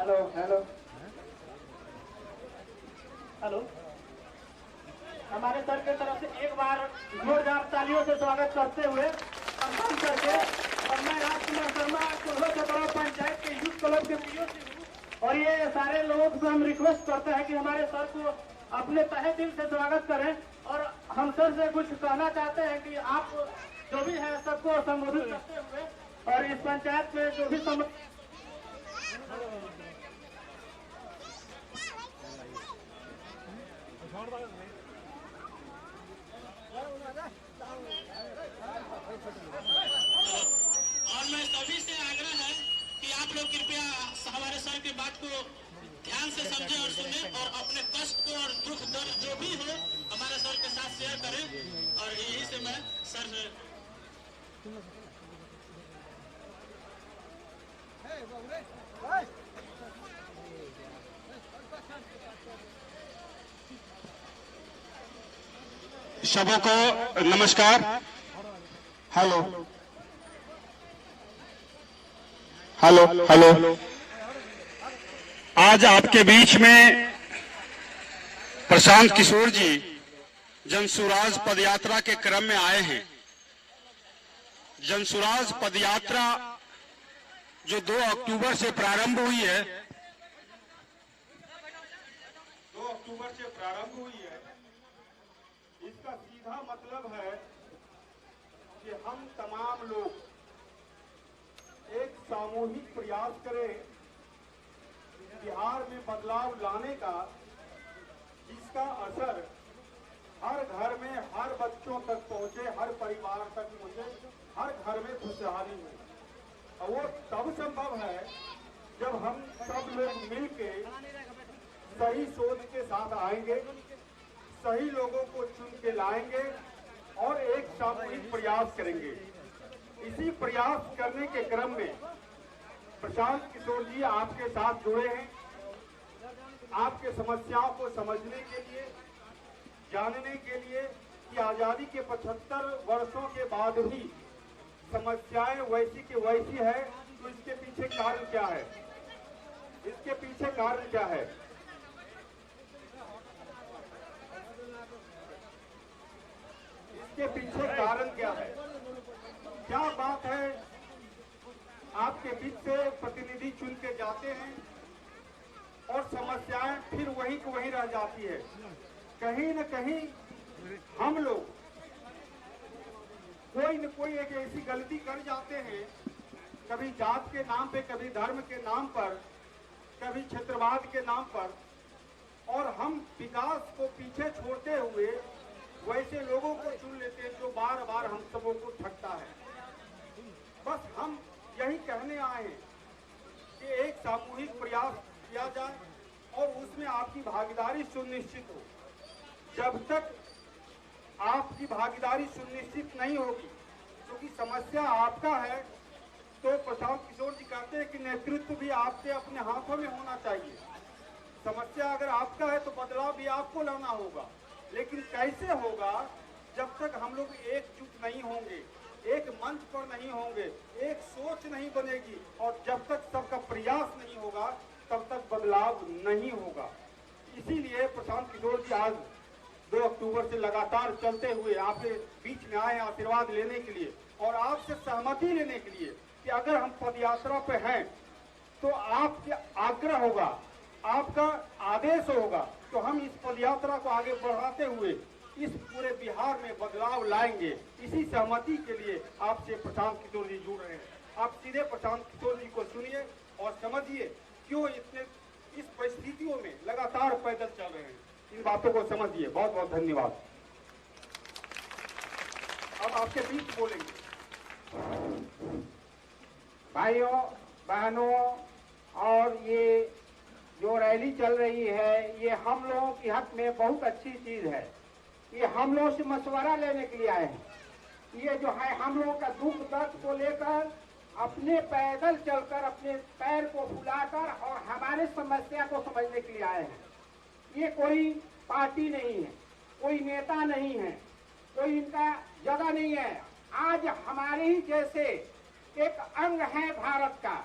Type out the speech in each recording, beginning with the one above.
Hello hello hello. हमारे सर के तरफ से एक बार जोरदार तालियों से स्वागत करते हुए सम्मान करके, और मैं राजकुमार शर्मा कोल्हा पंचायत के यूथ क्लब के पीओ से हूँ, और ये सारे लोगों से हम रिक्वेस्ट करते हैं कि हमारे सर को अपने तहे दिल से स्वागत करें। और हम सर से कुछ कहना चाहते हैं कि आप जो भी है सबको संबोधित करते हुए और इस पंचायत में जो भी और मैं सभी से आग्रह है कि आप लोग कृपया हमारे सर की बात को ध्यान से समझें और सुनें, और अपने कष्ट को और दुख दर्द जो भी हो हमारे सर के साथ शेयर करें। और यही से मैं सर से सबों को नमस्कार। Hello hello hello. आज आपके बीच में प्रशांत किशोर जी जनसुराज पदयात्रा के क्रम में आए हैं। जनसुराज पदयात्रा जो 2 अक्टूबर से प्रारंभ हुई है, 2 अक्टूबर से प्रारंभ हुई है, इसका सीधा मतलब है कि हम तमाम लोग एक सामूहिक प्रयास करें बिहार में बदलाव लाने का, जिसका असर हर घर में हर बच्चों तक पहुंचे, हर परिवार तक पहुंचे, हर घर में खुशहाली हो। और वो तब संभव है जब हम सब लोग मिलके सही सोच के साथ आएंगे, सही लोगों को चुन के लाएंगे और एक सामूहिक प्रयास करेंगे। इसी प्रयास करने के क्रम में प्रशांत किशोर जी आपके साथ जुड़े हैं, आपके समस्याओं को समझने के लिए, जानने के लिए कि आजादी के 75 वर्षों के बाद भी समस्याएं वैसी की वैसी है, तो इसके पीछे कारण क्या है, इसके पीछे कारण क्या है। इसके पीछे कारण क्या है, क्या बात है। आपके बीच से प्रतिनिधि चुन के जाते हैं और समस्याएं फिर वहीं की वहीं रह जाती है। कहीं न कहीं हम लोग कोई न कोई एक ऐसी गलती कर जाते हैं, कभी जात के नाम पे, कभी धर्म के नाम पर, कभी क्षेत्रवाद के नाम पर, और हम विकास को पीछे छोड़ते हुए वैसे लोगों को चुन लेते हैं जो बार बार हम सबों को ठगता है। बस हम यही कहने आए हैं कि एक सामूहिक प्रयास किया जाए और उसमें आपकी भागीदारी सुनिश्चित हो। जब तक आपकी भागीदारी सुनिश्चित नहीं होगी, क्योंकि समस्या आपका है, तो प्रशांत किशोर जी कहते हैं कि नेतृत्व भी आपके अपने हाथों में होना चाहिए। समस्या अगर आपका है तो बदलाव भी आपको लाना होगा, लेकिन कैसे होगा जब तक हम लोग एकजुट नहीं होंगे, एक मंच पर नहीं होंगे, एक सोच नहीं बनेगी, और जब तक सबका प्रयास नहीं होगा तब तक बदलाव नहीं होगा। इसीलिए प्रशांत किशोर जी आज 2 अक्टूबर से लगातार चलते हुए आपके बीच में आए आशीर्वाद लेने के लिए और आपसे सहमति लेने के लिए कि अगर हम पदयात्रा पे हैं तो आपके आग्रह होगा, आपका आदेश होगा, तो हम इस पदयात्रा को आगे बढ़ाते हुए इस पूरे बिहार में बदलाव लाएंगे। इसी सहमति के लिए आपसे प्रशांत किशोर जी जुड़ रहे हैं। आप सीधे प्रशांत किशोर जी को सुनिए और समझिए क्यों इतने इस परिस्थितियों में लगातार पैदल चल रहे हैं, इन बातों को समझिए। बहुत बहुत धन्यवाद। अब आपके बीच बोलेंगे। भाइयों बहनों, और ये जो रैली चल रही है ये हम लोगों के हक में बहुत अच्छी चीज है। ये हम लोगों से मशवरा लेने के लिए आए हैं। ये जो है हम लोगों का दुख दर्द को लेकर अपने पैदल चलकर अपने पैर को फुलाकर और हमारे समस्या को समझने के लिए आए हैं। ये कोई पार्टी नहीं है, कोई नेता नहीं है, कोई इनका जगह नहीं है। आज हमारे ही जैसे एक अंग है भारत का,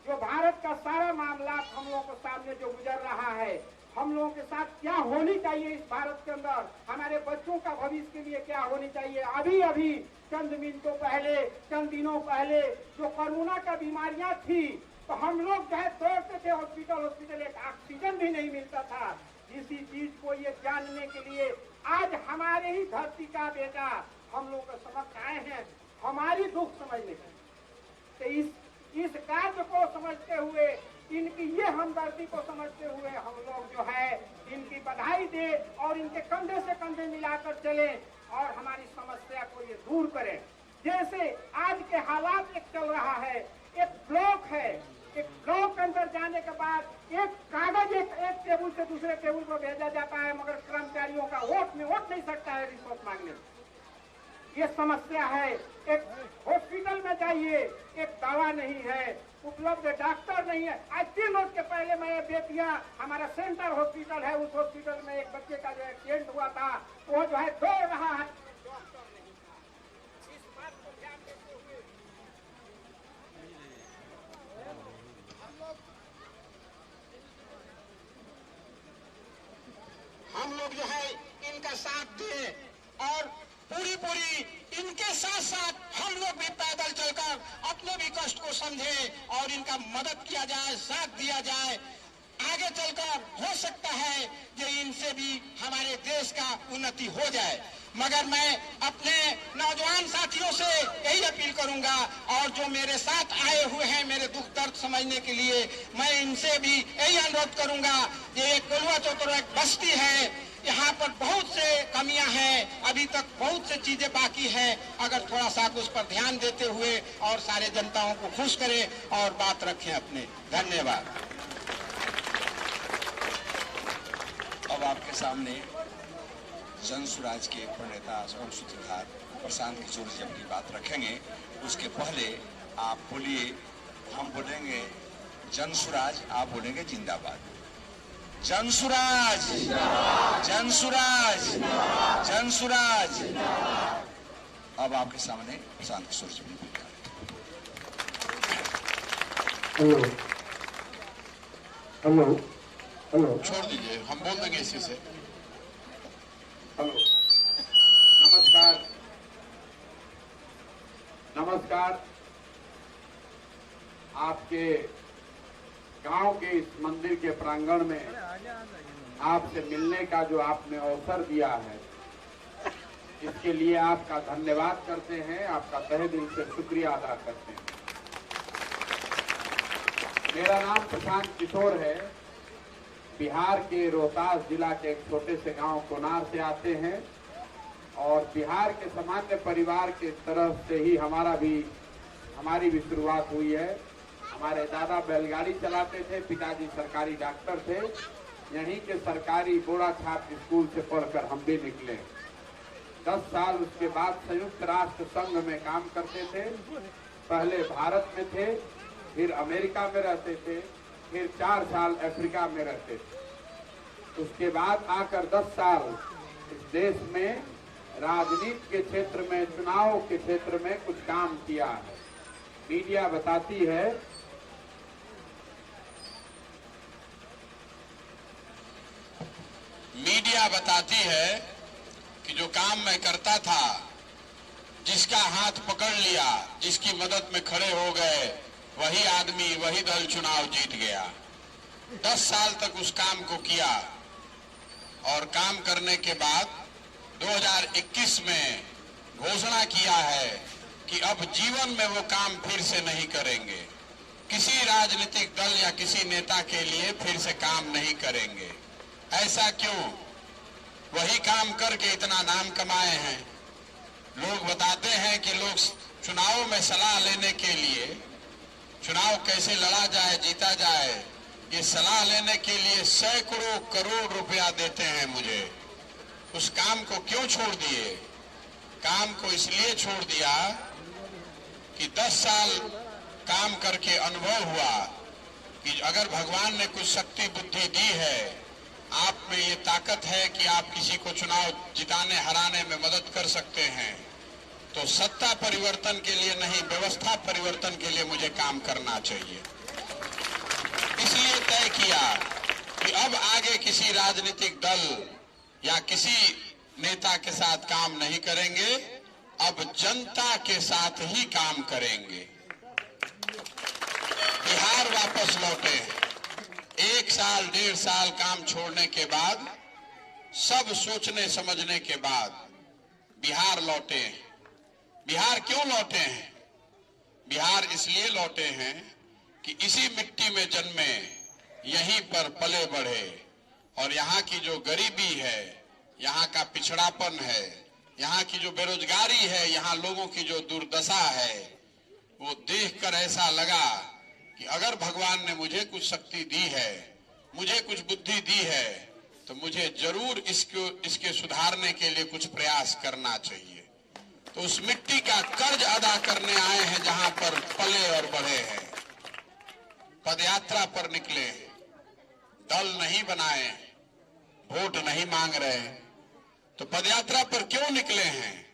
जो भारत का सारा मामला हम लोगों के सामने जो गुजर रहा है, हम लोगों के साथ क्या होनी चाहिए इस भारत के अंदर, हमारे बच्चों का भविष्य के लिए क्या होनी चाहिए। अभी अभी चंद मिनटों पहले, चंद दिनों पहले जो कोरोना का बीमारियां थी, तो हम लोग जो है दौड़ते थे हॉस्पिटल, एक ऑक्सीजन भी नहीं मिलता था। इसी चीज को ये जानने के लिए आज हमारे ही धरती का बेटा हम लोग के समक्ष आए हैं, हमारी दुख समझने के। तो इस कार्य को समझते हुए, इनकी ये हमदर्दी को समझते हुए हम लोग जो है इनकी बधाई दे और इनके कंधे से कंधे मिलाकर चले और हमारी समस्या को ये दूर करें। जैसे आज के हालात एक चल रहा है, एक ब्लॉक है, एक ब्लॉक के अंदर जाने के बाद एक कागज एक टेबल से दूसरे टेबल पर भेजा जाता है, मगर कर्मचारियों का वोट में वोट नहीं सकता है रिश्वत मांगने। ये समस्या है। एक हॉस्पिटल में जाइए, एक दवा नहीं है, उपलब्ध डॉक्टर नहीं है। आज 3 रोज के पहले मैं बेतिया, हमारा सेंटर हॉस्पिटल है, उस हॉस्पिटल में एक बच्चे का जो एक्सीडेंट हुआ था, वो जो है दौड़ रहा है, डॉक्टर नहीं था। इस बात को ध्यान देते हुए हम लोग जो है इनका साथ दें और पूरी इनके साथ साथ हम लोग भी पैदल चलकर अपने भी कष्ट को समझें और इनका मदद किया जाए, साथ दिया जाए। आगे चलकर हो सकता है कि इनसे भी हमारे देश का उन्नति हो जाए। मगर मैं अपने नौजवान साथियों से यही अपील करूंगा और जो मेरे साथ आए हुए हैं मेरे दुख दर्द समझने के लिए, मैं इनसे भी यही अनुरोध करूंगा। ये कोलवा चौतरा एक बस्ती है, यहाँ पर बहुत से कमियां हैं, अभी तक बहुत से चीजें बाकी हैं। अगर थोड़ा सा उस पर ध्यान देते हुए और सारे जनताओं को खुश करें और बात रखें अपने। धन्यवाद। अब आपके सामने जन स्वराज के प्रणेता और सूत्रधार प्रशांत किशोर जी अपनी बात रखेंगे। उसके पहले आप बोलिए, हम बोलेंगे जन स्वराज, आप बोलेंगे जिंदाबाद। जन स्वराज, जन स्वराज, जन स्वराज। अब आपके सामने प्रशांत किशोर जी अपनी बात। हेलो हेलो हेलो, छोड़ दीजिए, हम बोल देंगे इसी से। हेलो, नमस्कार नमस्कार। आपके गांव के इस मंदिर के प्रांगण में आपसे मिलने का जो आपने अवसर दिया है, इसके लिए आपका धन्यवाद करते हैं, आपका तहे दिल से शुक्रिया अदा करते हैं। मेरा नाम प्रशांत किशोर है, बिहार के रोहतास जिला के एक छोटे से गांव कोनार से आते हैं और बिहार के सामान्य परिवार के तरफ से ही हमारी भी शुरुआत हुई है। हमारे दादा बैलगाड़ी चलाते थे, पिताजी सरकारी डॉक्टर थे। यहीं के सरकारी बोड़ा छात्र स्कूल से पढ़कर हम भी निकले। 10 साल उसके बाद संयुक्त राष्ट्र संघ में काम करते थे। पहले भारत में थे, फिर अमेरिका में रहते थे, फिर 4 साल अफ्रीका में रहते थे। उसके बाद आकर 10 साल इस देश में राजनीति के क्षेत्र में, चुनाव के क्षेत्र में कुछ काम किया है। मीडिया बताती है कि जो काम मैं करता था, जिसका हाथ पकड़ लिया, जिसकी मदद में खड़े हो गए, वही आदमी, वही दल चुनाव जीत गया। 10 साल तक उस काम को किया और काम करने के बाद 2021 में घोषणा किया है कि अब जीवन में वो काम फिर से नहीं करेंगे, किसी राजनीतिक दल या किसी नेता के लिए फिर से काम नहीं करेंगे। ऐसा क्यों? वही काम करके इतना नाम कमाए हैं। लोग बताते हैं कि लोग चुनाव में सलाह लेने के लिए, चुनाव कैसे लड़ा जाए, जीता जाए, ये सलाह लेने के लिए सैकड़ों करोड़ रुपया देते हैं मुझे। उस काम को क्यों छोड़ दिए? काम को इसलिए छोड़ दिया कि 10 साल काम करके अनुभव हुआ कि अगर भगवान ने कुछ शक्ति बुद्धि दी है, आप में ये ताकत है कि आप किसी को चुनाव जिताने हराने में मदद कर सकते हैं, तो सत्ता परिवर्तन के लिए नहीं, व्यवस्था परिवर्तन के लिए मुझे काम करना चाहिए। तय किया कि अब आगे किसी राजनीतिक दल या किसी नेता के साथ काम नहीं करेंगे, अब जनता के साथ ही काम करेंगे। बिहार वापस लौटे, 1 साल 1.5 साल काम छोड़ने के बाद, सब सोचने समझने के बाद बिहार लौटे। बिहार क्यों लौटे हैं? बिहार इसलिए लौटे हैं कि इसी मिट्टी में जन्मे, यहीं पर पले बढ़े, और यहाँ की जो गरीबी है, यहाँ का पिछड़ापन है, यहाँ की जो बेरोजगारी है, यहाँ लोगों की जो दुर्दशा है, वो देखकर ऐसा लगा कि अगर भगवान ने मुझे कुछ शक्ति दी है, मुझे कुछ बुद्धि दी है, तो मुझे जरूर इसके सुधारने के लिए कुछ प्रयास करना चाहिए। तो उस मिट्टी का कर्ज अदा करने आए हैं जहां पर पले और बढ़े हैं। पदयात्रा पर निकले, दल नहीं बनाए, वोट नहीं मांग रहे, तो पदयात्रा पर क्यों निकले हैं?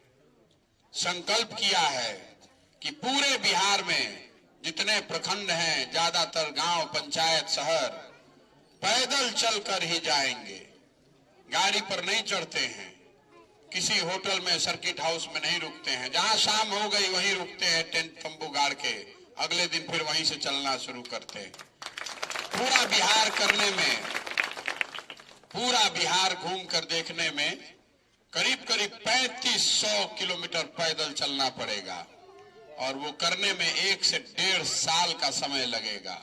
संकल्प किया है कि पूरे बिहार में जितने प्रखंड हैं, ज्यादातर गांव, पंचायत, शहर, पैदल चलकर ही जाएंगे, गाड़ी पर नहीं चढ़ते हैं, किसी होटल में, सर्किट हाउस में नहीं रुकते हैं, जहां शाम हो गई वहीं रुकते हैं, टेंट तंबू गाड़ के, अगले दिन फिर वहीं से चलना शुरू करते हैं। पूरा बिहार करने में, पूरा बिहार घूम कर देखने में करीब करीब 3500 किलोमीटर पैदल चलना पड़ेगा, और वो करने में 1 से 1.5 साल का समय लगेगा।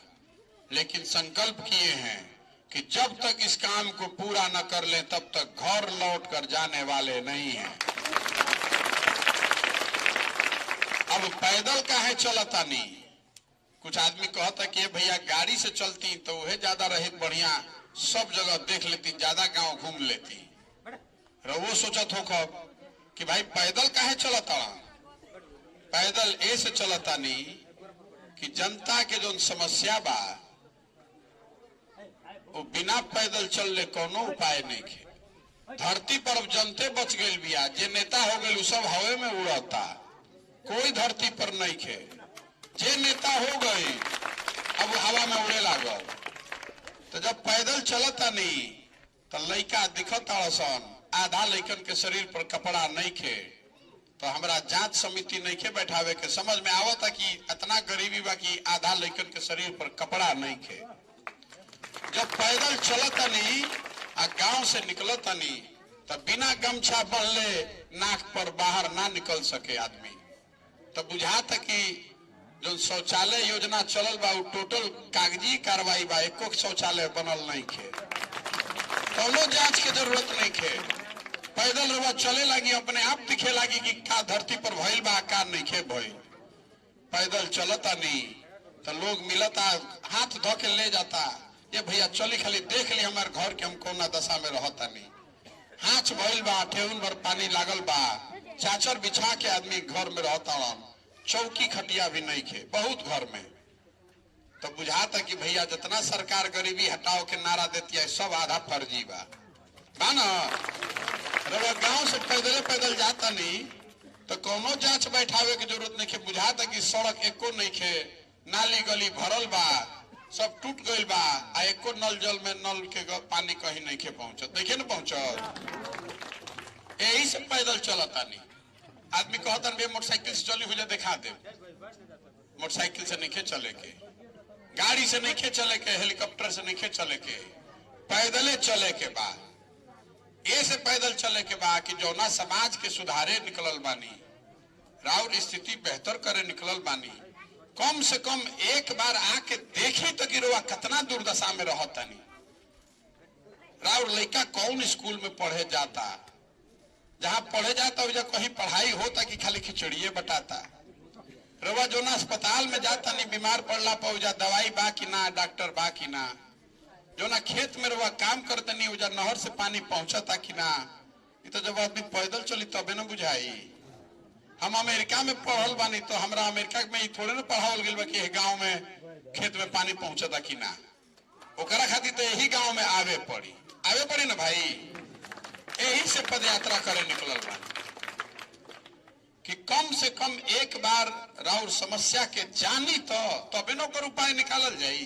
लेकिन संकल्प किए हैं कि जब तक इस काम को पूरा न कर लें, तब तक घर लौट कर जाने वाले नहीं हैं। अब पैदल काहे चलता नहीं? कुछ आदमी कहता कि भैया गाड़ी से चलती तो वह ज्यादा रहे, बढ़िया, सब जगह देख लेती, ज्यादा गांव घूम लेती। वो सोचत हो कि भाई पैदल काहे चलता? पैदल ऐसे चलता नहीं कि जनता के जो समस्या बा, वो बिना पैदल चल ले कोनो उपाय नहीं है। धरती पर अब जनते बच गई बिया, जे नेता हो गए सब हवे में उड़ता, कोई धरती पर नहीं खे। जे नेता हो गई अब हवा में उड़े लागल। तो जब पैदल चलता नहीं तो लड़का दिखता सन, आधा लड़कन के शरीर पर कपड़ा नहीं खे, तो हमारा जांच समिति नहीं खे बैठावे के समझ में आवता कि इतना गरीबी बा कि आधा लड़कन के शरीर पर कपड़ा नहीं खे। जब पैदल चलता नहीं आ गांव से निकलता नहीं, तब बिना गमछा बंधले नाक पर बाहर ना निकल सके आदमी। तब बुझाता कि जो शौचालय योजना चलल बा, टोटल कागजी कार्रवाई बा, एको शौचालय बनल नहीं खे, कौनो जांच के जरूरत नहीं खे। पैदल रवा चले लगी, अपने आप दिखे लगी कि का धरती पर भइल बा, का नहीं खे भइल। पैदल चलता नहीं तो लोग मिलता, हाथ धो के ले जाता, ये भैया चली, खाली देख ली हमारे घर के हम कोना दशा में रहता नहीं। हाथ भइल बा, ठेहुन भर पानी लागल बा, चाचर बिछा के आदमी घर में रहता, चौकी खटिया भी नहीं खे बहुत घर में। तो बुझाता कि भैया जितना सरकार गरीबी हटाओ के नारा देती है, सब आधा फर्जी बा ना। रवा गांव से पैदल जाता नहीं तो कोनो जांच बैठावे की जरूरत नहीं खे। बुझाता कि सड़क एको नहीं खे, नाली गली भरल बा, सब टूट गई बा, आ एको नल जल में नल के पानी कहीं नहीं खे पहुंचत, देखे न पहुंचत। यही से पैदल चलता नहीं। आदमी कहता मोटरसाइकिल से चली हुई दिखा दे, मोटरसाइकिल से नहीं चले के, गाड़ी से नहीं चले के, हेलीकॉप्टर से नहीं चले के, पैदले चले के बा। ऐसे पैदल चले के बा कि जौना समाज के सुधारे निकलल बानी, राउर स्थिति बेहतर करे निकलल बानी, कम से कम एक बार आके देखी तो गिरवा कितना दुर्दशा में रहता नहीं। राउर लड़का कौन स्कूल में पढ़े जाता, जहां पढ़े जाता वजह कहीं पढ़ाई होता कि खाली खिचड़िए बटाता। रवा जो ना अस्पताल में जाता नहीं, बीमार पड़ला पर दवाई बा कि ना, डॉक्टर बा कि ना। जो ना खेत में रवा काम करते नहीं, उजा नहर से पानी पहुंचता कि ना। तो जब आदमी पैदल चली तबे न बुझाई। हम अमेरिका में पढ़ल बानी तो हमरा अमेरिका में थोड़े ना पढ़ावल गइल बा कि गांव में खेत में पानी पहुंचता कि ना। ओकरा खातिर तो यही गांव में आवे पड़ी ना भाई। यही से पद यात्रा करे निकलल बानी कि कम से कम एक बार राउर समस्या के जानी तो तबे न ओकर उपाय निकालल जाई।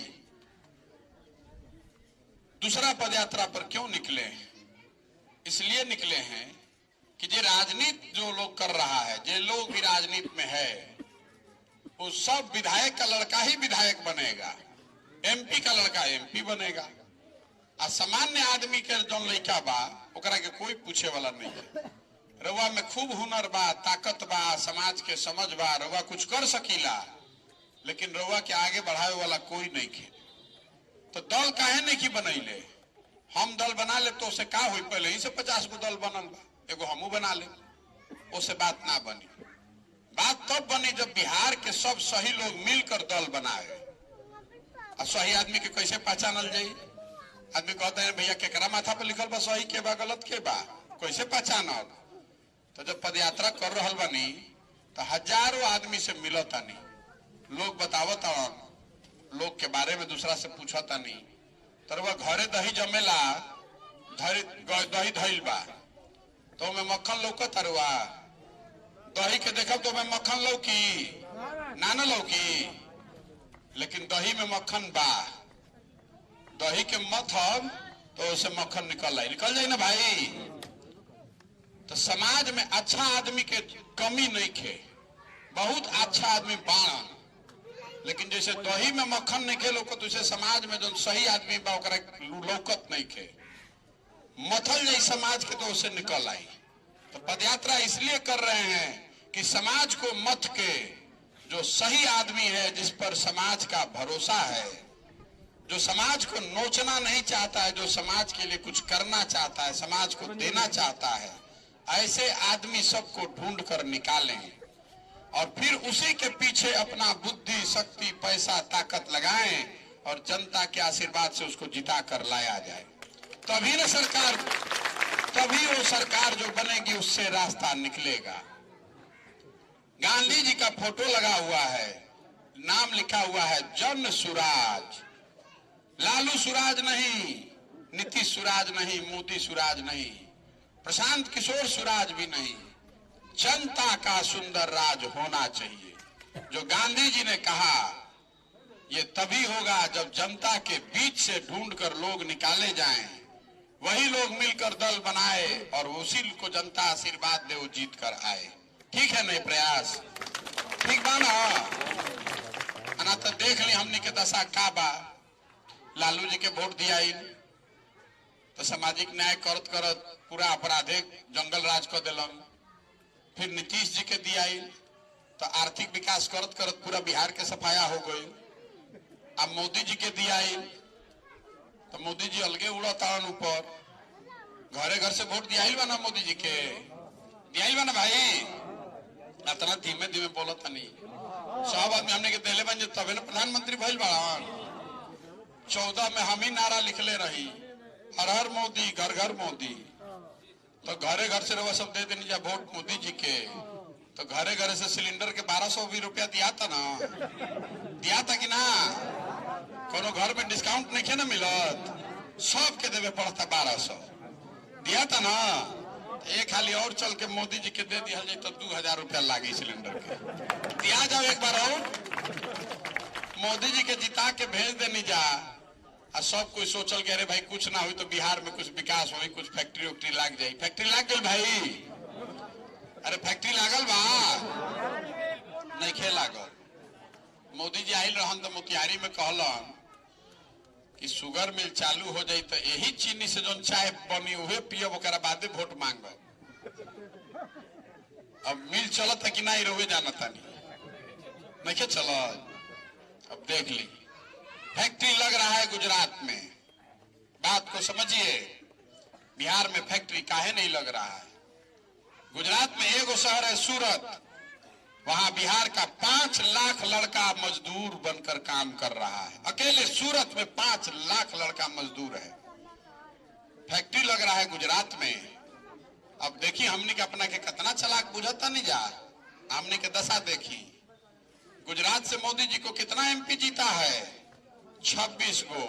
दूसरा पदयात्रा पर क्यों निकले हैं? इसलिए निकले हैं कि जो राजनीति जो लोग कर रहा है, जो लोग भी राजनीति में है, वो सब विधायक का लड़का ही विधायक बनेगा, एमपी का लड़का एमपी बनेगा, आ सामान्य आदमी के जो लड़का बा ओकरा के कोई पूछे वाला नहीं है। रउआ में खूब हुनर बा, ताकत बा, समाज के समझ बा, रउआ कुछ कर सकीला, लेकिन रउआ के आगे बढ़ावे वाला कोई नहीं है। तो दल काहे नहीं की बनैले? हम दल बना ले तो उसे का हुई? पहले ही से 50 गो दल बनल बा, एगो हमू बना ले, उसे बात ना बनी। बात तब बनी जब बिहार के सब सही लोग मिलकर दल बनाए। और सही आदमी के कैसे पहचानल जाई? आदमी कहते हैं भैया केकरा माथा पर लिखल बा सही के बा गलत के बा, कैसे पहचानल? तो जब पदयात्रा कर रहल बानी तो हजारों आदमी से मिलतानी, लोग बतावता, लोग के बारे में दूसरा से पूछतानी। तरवा घरे दही जमेला, दही धइल बा तो मैं मक्खन लौकत अरुआ, दही के देखब तो मैं मक्खन लौकी ना न लौकी, लेकिन दही में मक्खन बा, दही के मथब तो उसे मक्खन निकल जाए ना भाई। तो समाज में अच्छा आदमी के कमी नहीं खे, बहुत अच्छा आदमी बाण, लेकिन जैसे दही में मक्खन नहीं खे लौकत, वैसे समाज में जो सही आदमी बा ओकरा लौकत नहीं खे, मथल जाई समाज के तो उसे निकल आई। तो पदयात्रा इसलिए कर रहे हैं कि समाज को मथ के जो सही आदमी है, जिस पर समाज का भरोसा है, जो समाज को नोचना नहीं चाहता है, जो समाज के लिए कुछ करना चाहता है, समाज को देना चाहता है, ऐसे आदमी सबको ढूंढ कर निकालें और फिर उसी के पीछे अपना बुद्धि, शक्ति, पैसा, ताकत लगाएं और जनता के आशीर्वाद से उसको जिता कर लाया जाए। तभी न सरकार, तभी वो सरकार जो बनेगी उससे रास्ता निकलेगा। गांधी जी का फोटो लगा हुआ है, नाम लिखा हुआ है जन सुराज। लालू सुराज नहीं, नीतीश सुराज नहीं, मोदी सुराज नहीं, प्रशांत किशोर सुराज भी नहीं, जनता का सुंदर राज होना चाहिए। जो गांधी जी ने कहा ये तभी होगा जब जनता के बीच से ढूंढकर लोग निकाले जाएं, वही लोग मिलकर दल बनाए और उसी को जनता आशीर्वाद दे वो जीत कर आए। ठीक है नहीं प्रयास? ठीक बा ना? तो देख ली हमने के दशा का बा। लालू जी के वोट दिया तो सामाजिक न्याय करत करत पूरा आपराधिक जंगल राज कर दिलन। फिर नीतीश जी के दिया तो आर्थिक विकास करत करत पूरा बिहार के सफाया हो गई। अब मोदी जी के दिया तो मोदी जी अलगे उड़ातान ऊपर, घरे घर से वोट दिया बा ना मोदी जी के, दिया बा ना भाई? इतना धीमे धीमे बोलता नहीं, सब आदमी हमने के दिले बन तबे ना प्रधानमंत्री भइल बाड़न। 14 में हम ही नारा लिखले रही, हर हर मोदी, घर घर मोदी। तो घरे घर से रवा सब दे देनी जा वोट मोदी जी के, तो घरे घरे से सिलेंडर के 1220 रुपया दिया था ना, दिया था कि ना? कोनो घर में डिस्काउंट नहीं ना मिलत, सबके देवे पड़ता 1200, दिया था ना? एक खाली और चल के मोदी जी के दे दिया जाए तो 2000 रुपया लागी सिलेंडर के, दिया जाओ एक बार और मोदी जी के जिता के भेज देनी जा। और सब कोई सोचल के अरे भाई कुछ ना हुई तो बिहार में कुछ विकास हुई, कुछ फैक्ट्री उक्ट्री लाग जाये। फैक्ट्री लाग गई भाई? अरे फैक्ट्री लागल बा नहीं खे लागल। मोदी जी आयल रहन तो मोतिहारी में कहलन कि शुगर मिल चालू हो जाये तो यही चीनी से जो चाय बनी उहे पियब, ओकरा बादे वोट मांगब। अब मिल चलत है कि नहीं रहुए जानता नहीं के चलत? अब देख ली फैक्ट्री लग रहा है गुजरात में, बात को समझिए। बिहार में फैक्ट्री काहे नहीं लग रहा है? गुजरात में एगो शहर है सूरत, वहां बिहार का 5 लाख लड़का मजदूर बनकर काम कर रहा है। अकेले सूरत में 5 लाख लड़का मजदूर है। फैक्ट्री लग रहा है गुजरात में। अब देखिए हमने के अपना के कितना चालाक बुझता नहीं जा। हमने के दशा देखी, गुजरात से मोदी जी को कितना एमपी जीता है? 26 गो।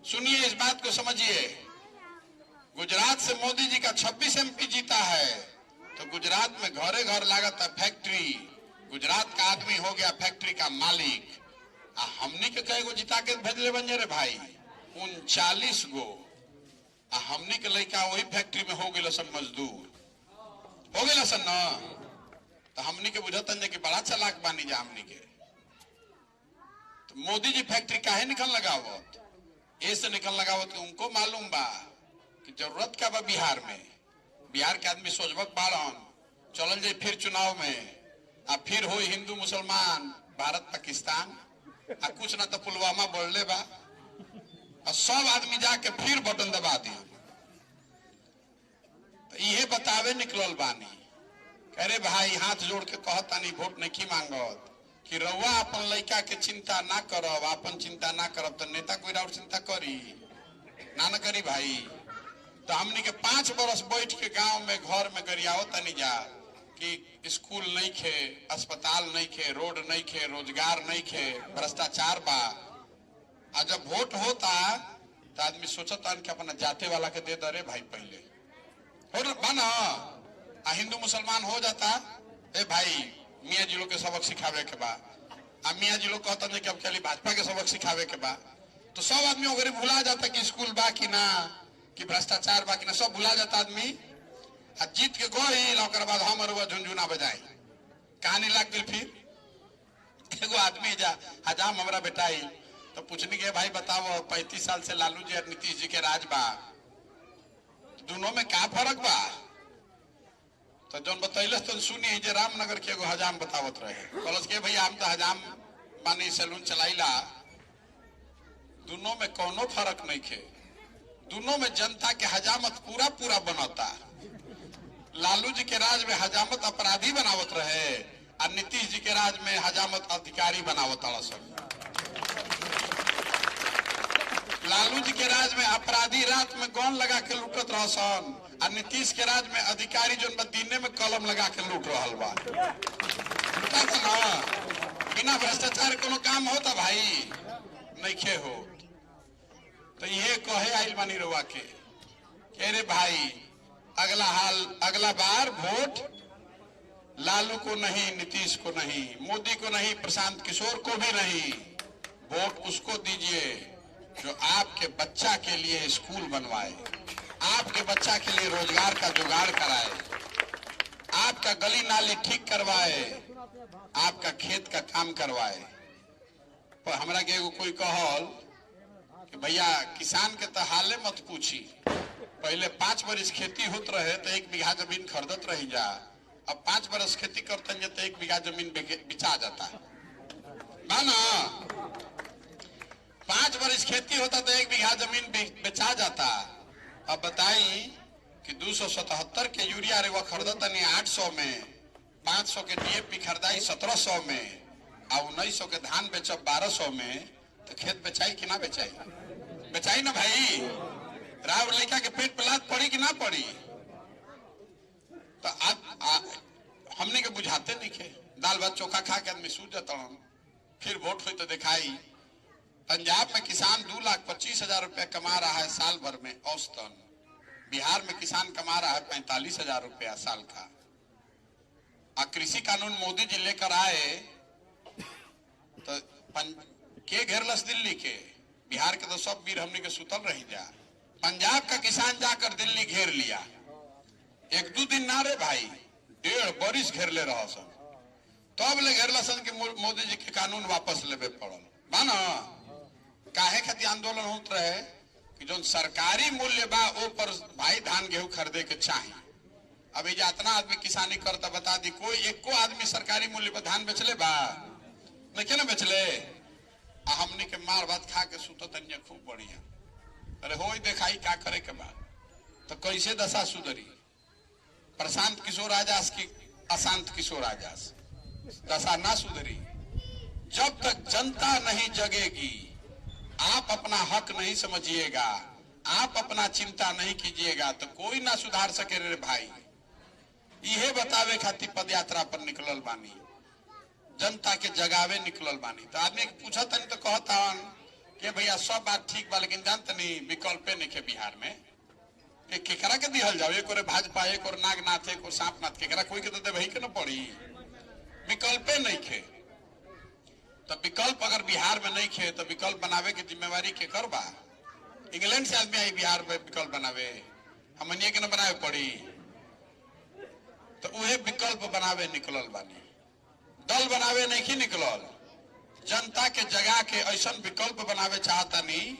सुनिए इस बात को समझिए, गुजरात से मोदी जी का 26 एमपी जीता है तो गुजरात में घरे घर लागत है फैक्ट्री। गुजरात का आदमी हो गया फैक्ट्री का मालिक। हमने के कई गो जिता के भेजले बन रे भाई, 39 गो आ हमनी के लड़का वही फैक्ट्री में हो गए सब मजदूर हो गए सन न, तो हमनी के बुझतन कि बड़ा चालाक बानी जा हमनी के। तो मोदी जी फैक्ट्री काहे निकल लगावत, ऐसे निकल लगावत कि उनको मालूम बा कि जरूरत क्या बा बिहार में। बिहार के आदमी सोचबक बाड़न चलल जाए फिर चुनाव में आ फिर हो हिंदू मुसलमान भारत पाकिस्तान आ कुछ ना तो पुलवामा बढ़ले बा और सब आदमी जाके फिर बटन दबा दी। तो ये बतावे निकलल बानी, अरे भाई हाथ जोड़ के कहता नहीं वोट नहीं मांगत कि रउआ अपन लड़का के चिंता ना करब, अपन चिंता ना करब तो नेता कोई और चिंता करी ना न करी भाई। तो हमनी के 5 बरस बैठ के गांव में घर में गरियाओ तनी जा कि स्कूल नहीं खे, अस्पताल नहीं खे, रोड नहीं खे, रोजगार नहीं खे, भ्रष्टाचार बा। आ जब वोट होता तो आदमी सोचता कि अपना जाते वाला के दे दे भाई पहले हो बना आ हिंदू मुसलमान हो जाता। ए भाई मियाँ जी लोग के सबक सिखावे के बा, आ मियाँ जी लोग कहता कि अब चली भाजपा के सबक सिखावे के बा, तो सब आदमी अगर भुला जाता कि स्कूल बा कि ना, कि भ्रष्टाचार बा कि ना, सब भुला जाता आदमी। आ जीत के गई ओकर बाद हम अरुआ झुनझुना बजाई कहानी लग गई। फिर एगो आदमी जा हजाम हमरा बेटाई तो पूछनी के भाई बताओ 35 साल से लालू जी और नीतीश जी के राज बा, दोनों में क्या फर्क बा। तो जौन बतैलस तो सुनी जे रामनगर के एगो हजाम बतावत रहे, कहलस के भैया हम तो हजाम मानी सैलून चलाइला, दोनों में कोनो फर्क नहीं खे, दोनों में जनता के हजामत पूरा पूरा बनता। लालू जी के राज में हजामत अपराधी बनावत रहे और नीतीश जी के राज में हजामत अधिकारी बनावत सब। लालू जी के राज में अपराधी रात में गौन लगा के लूटत रहसन और नीतीश के राज में अधिकारी जो दिने में कलम लगा के लूट रहा बा। बिना भ्रष्टाचार कोनो काम होता भाई नहीं खे हो। तो ये कहे आइल बानी रउआ के रे भाई अगला बार वोट लालू को नहीं, नीतीश को नहीं, मोदी को नहीं, प्रशांत किशोर को भी नहीं, वोट उसको दीजिए जो आपके बच्चा के लिए स्कूल बनवाए, आपके बच्चा के लिए रोजगार का जुगाड़ कराए, आपका गली नाली ठीक करवाए, आपका खेत का काम करवाए। पर हमरा के एगो कोई कहल कि भैया किसान के तो हाले मत पूछी, पहले 5 बरस खेती होत रहे तो 1 बीघा जमीन खरीदत रही जा, अब 5 बरस खेती करते हैं तो 1 बीघा जमीन बिचा जाता है ना। 5 बरस खेती होता तो 1 बीघा जमीन बेचा जाता। अब बताई कि 277 के यूरिया रे वो खरीदता नहीं 800 में, 500 के डीएपी खरीदाई 1700 में, और 1900 के धान बेचब 1200 में, तो खेत बेचाई कि ना बेचाई? बेचाई ना भाई। राव लड़का के पेट पे लात पड़ी कि ना पड़ी? तो हमने के बुझाते नहीं खे, दाल भात चोखा खा के आदमी सूझ जाता हूं। फिर वोट हुई तो दिखाई पंजाब में किसान 2,25,000 रुपया कमा रहा है साल भर में औसतन, बिहार में किसान कमा रहा है 45,000 रुपया साल का। कृषि कानून मोदी जी लेकर आए तो के घेरलस दिल्ली के, बिहार के तो सब वीर हमने के सुतल रही जा। पंजाब का किसान जाकर दिल्ली घेर लिया, 1-2 दिन ना रे भाई, 1.5 बरिस घेर ले रहा सन, तब ले घेरला सन कि मोदी जी के कानून वापस लेवे पड़ल माना। काहे खातिर आंदोलन होत रहे कि जो सरकारी मूल्य बा ओ पर भाई धान गेहूं खरीदे के चाहिए। अभी जितना आदमी किसानी करता बता दी, कोई एको आदमी सरकारी मूल्य पर धान बेचले बा? नहीं ना बेचले। हमने के मार भात खा के सुतत खूब बढ़िया, अरे हो देखाई क्या करे के बाद तो कैसे दशा सुधरी? प्रशांत किशोर आजास की अशांत किशोर आजास दशा ना सुधरी। जब तक जनता नहीं जगेगी, आप अपना हक नहीं समझिएगा, आप अपना चिंता नहीं कीजिएगा तो कोई ना सुधार सके रे भाई। यह बतावे खातिर पद यात्रा पर निकलल बानी, जनता के जगावे निकलल बानी। तो आदमी पूछा तनी तो कहता कि भैया सब बात ठीक बा, लेकिन जानते नहीं विकल्पे नहीं के बिहार में। केकरा के दिहल जाओ, एक और भाजपा, एक और नागनाथ, एक और सांपनाथ, केकरा कोई के तो दे के न पड़ी, विकल्पे नहीं खे। तो विकल्प अगर बिहार में नहीं खे तो विकल्प बनावे की जिम्मेवारी के करबा? इंग्लैंड से आदमी आई बिहार में विकल्प बनावे, हमनिए के न बनावे पड़ी। तो उहे विकल्प बनावे निकलल बानी, दल बनावे नहीं निकलल। जनता के जगह के ऐसा विकल्प बनावे चाहता नहीं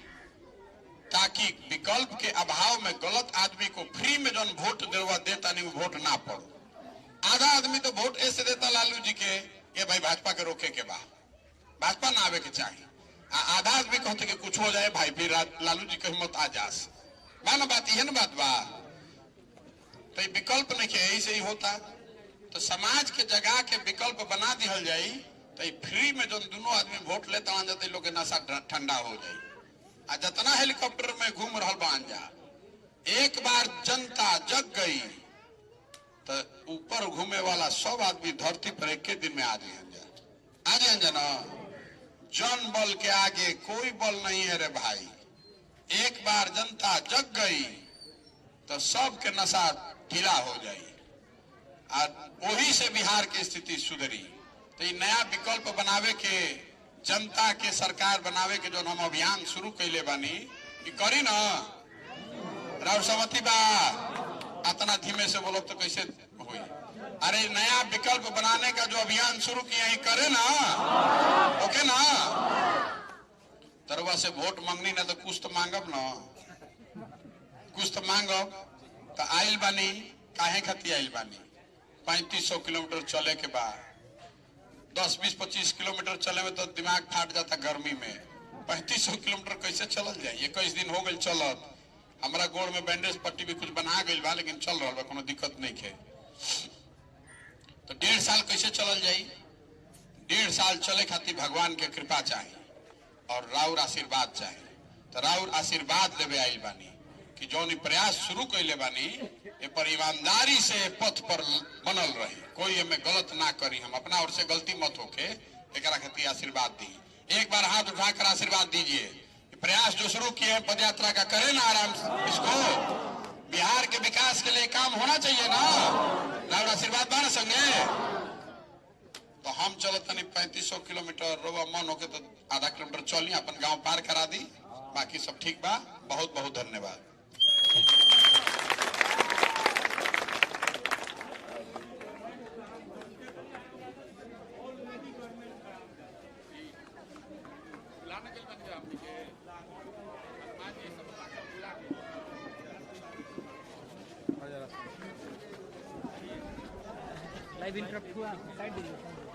ताकि विकल्प के अभाव में गलत आदमी को फ्री में जन वोट देवा देता नहीं वो वोट ना पड़ो। आधा आदमी तो वोट ऐसे देता लालू जी के ये भाई भाजपा के रोके के बाद भाजपा ना आवे के चाहिए। आधा आदमी कहते कि कुछ हो जाए भाई फिर लालू जी के हिम्मत आ जास बा ना, बात यह ना बात बा। तो विकल्प नहीं है, यही से ही होता। तो समाज के जगह के विकल्प बना दिहल जाई तो फ्री में जो दोनों आदमी वोट लेता जाते लोग नशा ठंडा हो जाए। आ जितना हेलीकॉप्टर में घूम रहा बान जा, एक बार जनता जग गई तो ऊपर घूमे वाला सब आदमी धरती पर एक दिन में आ जाए ना। जन बल के आगे कोई बल नहीं है रे भाई। एक बार जनता जग गई तो सबके नशा ढीला हो जाए और वही से बिहार की स्थिति सुधरी। तो ये नया विकल्प बनावे के, जनता के सरकार बनावे के जो हम अभियान शुरू कैले बानी करी ना, राउर सहमति बा? इतना धीमे से बोलो तो कैसे हुई? अरे नया विकल्प बनाने का जो अभियान शुरू किया है करे ना, ओके ना। तरवा से वोट मांगनी ना तो कुछ तो मांगब ना, कुछ तो मांगब। तो आइल बानी काहे खाती आइल बानी? 3500 किलोमीटर चले के बाद 10, 20, 25 किलोमीटर चले में तो दिमाग फाट जाता गर्मी में। 3500 किलोमीटर कैसे चलल जाए? 21 दिन हो गए चलत। हमारा गोड़ में बैंडेज पट्टी भी कुछ बना गई बा, लेकिन चल रहा बा, कोनो दिक्कत नहीं है। तो 1.5 साल कैसे चलल जाई? 1.5 साल चले खातिर भगवान के कृपा चाहिए और राउर आशीर्वाद चाहिए। तो राउर आशीर्वाद लेवे आइल बानी कि जौन प्रयास शुरू कैले बानी ये पर ईमानदारी से पथ पर बनल रही, कोई हमें गलत ना करी, हम अपना ओर से गलती मत होके एकरा खातिर आशीर्वाद दी। एक बार हाथ उठाकर आशीर्वाद दीजिए। प्रयास जो शुरू किए हैं पदयात्रा का करें ना आराम से, इसको बिहार के विकास के लिए काम होना चाहिए ना। राउर आशीर्वाद बा ना संगे। तो हम चलत नहीं 3500 किलोमीटर, रोवा मन होके तो आधा किलोमीटर चली, अपन गांव पार करा दी, बाकी सब ठीक बा। बहुत बहुत धन्यवाद। लाइव इंटरप्ट हुआ, साइड दीजिए।